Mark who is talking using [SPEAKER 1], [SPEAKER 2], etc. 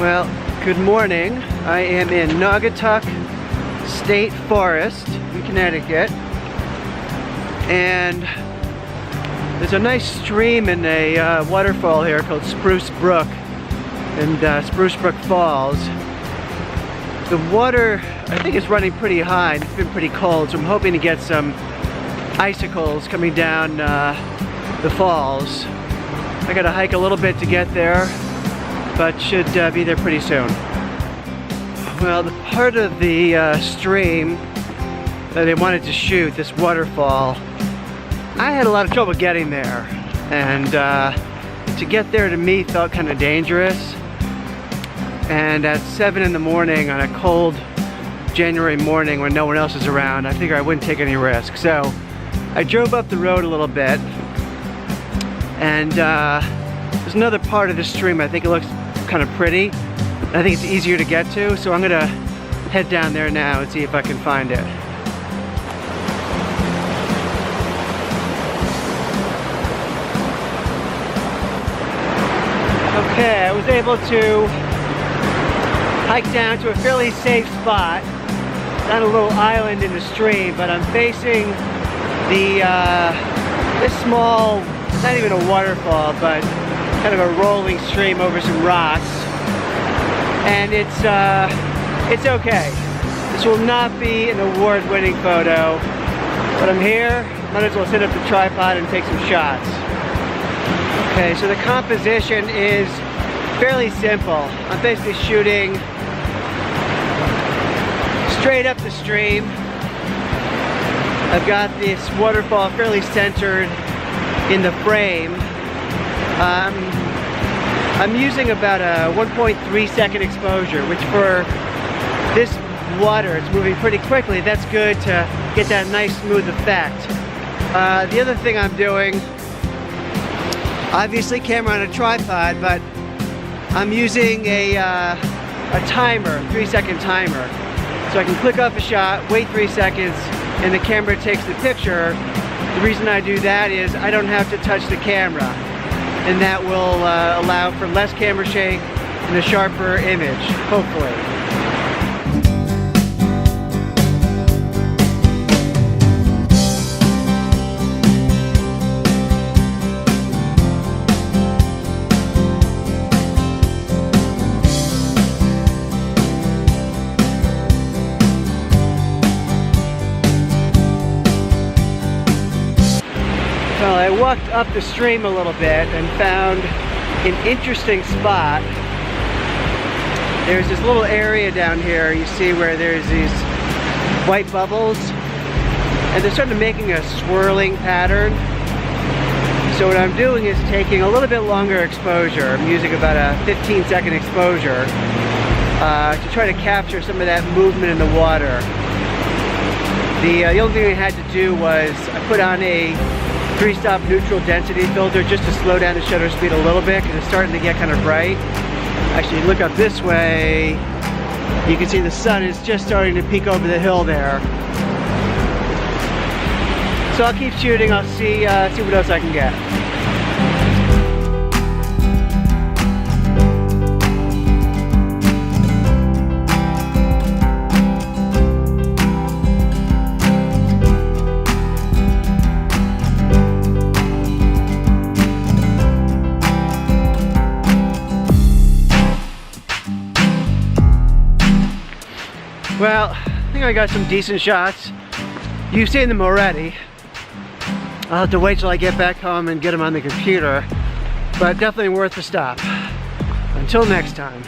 [SPEAKER 1] Well, good morning. I am in Naugatuck State Forest in Connecticut, and there's a nice stream and a waterfall here called Spruce Brook and Spruce Brook Falls. The water, I think, is running pretty high and it's been pretty cold, so I'm hoping to get some icicles coming down the falls. I gotta hike a little bit to get there, but should be there pretty soon. Well, the part of the stream that I wanted to shoot, this waterfall, I had a lot of trouble getting there, and to get there to me felt kind of dangerous. And at 7 in the morning on a cold January morning when no one else is around, I figured I wouldn't take any risk. So I drove up the road a little bit, and there's another part of the stream I think it looks kind of pretty. I think it's easier to get to, so I'm gonna head down there now and see if I can find it. Okay, I was able to hike down to a fairly safe spot. It's on a little island in the stream, but I'm facing the this small, it's not even a waterfall, but kind of a rolling stream over some rocks. And it's okay. This will not be an award-winning photo, but I'm here. Might as well set up the tripod and take some shots. Okay, so the composition is fairly simple. I'm basically shooting straight up the stream. I've got this waterfall fairly centered in the frame. I'm using about a 1.3 second exposure, which for this water, it's moving pretty quickly. That's good to get that nice smooth effect. The other thing I'm doing, obviously camera on a tripod, but I'm using a timer, 3-second timer. So I can click off a shot, wait 3 seconds, and the camera takes the picture. The reason I do that is I don't have to touch the camera, and that will allow for less camera shake and a sharper image, hopefully. Well, I walked up the stream a little bit and found an interesting spot. There's this little area down here, you see, where there's these white bubbles, and they're sort of making a swirling pattern. So what I'm doing is taking a little bit longer exposure. I'm using about a 15-second exposure to try to capture some of that movement in the water. The only thing I had to do was I put on a 3-stop neutral density filter just to slow down the shutter speed a little bit because it's starting to get kind of bright. Actually, look up this way. You can see the sun is just starting to peek over the hill there. So I'll keep shooting. I'll see what else I can get. Well, I think I got some decent shots. You've seen them already. I'll have to wait till I get back home and get them on the computer, but definitely worth the stop. Until next time.